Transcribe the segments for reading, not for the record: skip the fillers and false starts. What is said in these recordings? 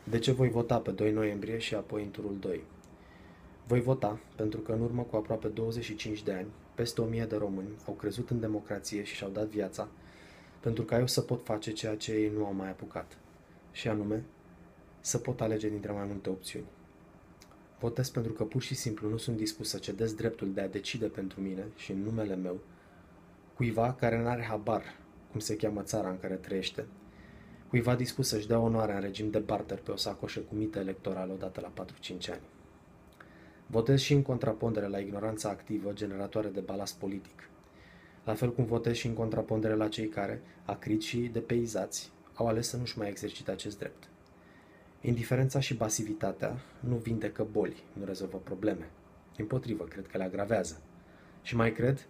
De ce voi vota pe 2 noiembrie și apoi în turul 2? Voi vota pentru că în urmă cu aproape 25 de ani, peste 1000 de români au crezut în democrație și și-au dat viața pentru ca eu să pot face ceea ce ei nu au mai apucat, și anume să pot alege dintre mai multe opțiuni. Votez pentru că pur și simplu nu sunt dispus să cedez dreptul de a decide pentru mine și în numele meu cuiva care n-are habar cum se cheamă țara în care trăiește, cuiva dispus să-și dea onoarea în regim de barter pe o sacoșă cu mită electorală odată la 4-5 ani. Votez și în contrapondere la ignoranța activă generatoare de balast politic. La fel cum votez și în contrapondere la cei care, acriți și depeizați, au ales să nu-și mai exercite acest drept. Indiferența și pasivitatea nu vindecă boli, nu rezolvă probleme. Dimpotrivă, cred că le agravează. Și mai cred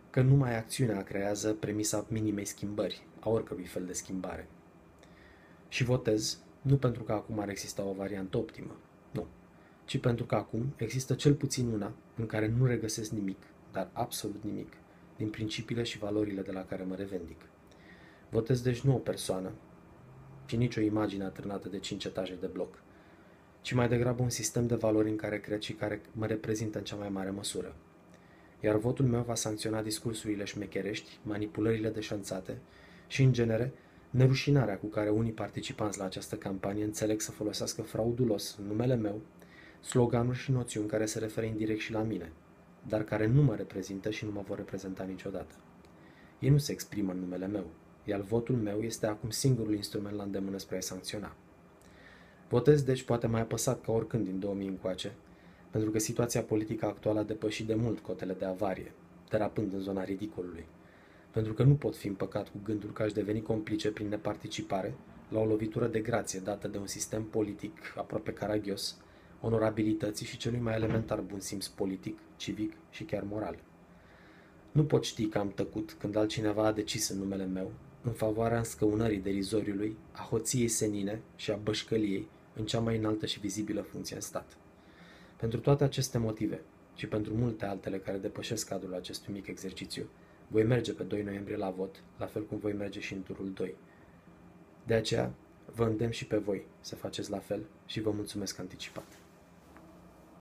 că numai acțiunea creează premisa minimei schimbări, a oricărui fel de schimbare. Și votez nu pentru că acum ar exista o variantă optimă, nu, ci pentru că acum există cel puțin una în care nu regăsesc nimic, dar absolut nimic, din principiile și valorile de la care mă revendic. Votez deci nu o persoană, ci nici o imagine atârnată de 5 etaje de bloc, ci mai degrabă un sistem de valori în care cred și care mă reprezintă în cea mai mare măsură. Iar votul meu va sancționa discursurile șmecherești, manipulările deșanțate și, în genere, nerușinarea cu care unii participanți la această campanie înțeleg să folosească fraudulos în numele meu sloganuri și noțiuni care se referă indirect și la mine, dar care nu mă reprezintă și nu mă vor reprezenta niciodată. Ei nu se exprimă în numele meu, iar votul meu este acum singurul instrument la îndemână spre a-i sancționa. Votez deci poate mai apăsat ca oricând din 2000 încoace, pentru că situația politică actuală a depășit de mult cotele de avarie, derapând în zona ridicolului, pentru că nu pot fi împăcat cu gândul că aș deveni complice prin neparticipare la o lovitură de grație dată de un sistem politic aproape caragios, onorabilității și celui mai elementar bun simț politic, civic și chiar moral. Nu pot ști că am tăcut când altcineva a decis în numele meu, în favoarea înscăunării derizoriului, a hoției senine și a bășcăliei în cea mai înaltă și vizibilă funcție în stat. Pentru toate aceste motive și pentru multe altele care depășesc cadrul acestui mic exercițiu, voi merge pe 2 noiembrie la vot, la fel cum voi merge și în turul 2. De aceea, vă îndemn și pe voi să faceți la fel și vă mulțumesc anticipat.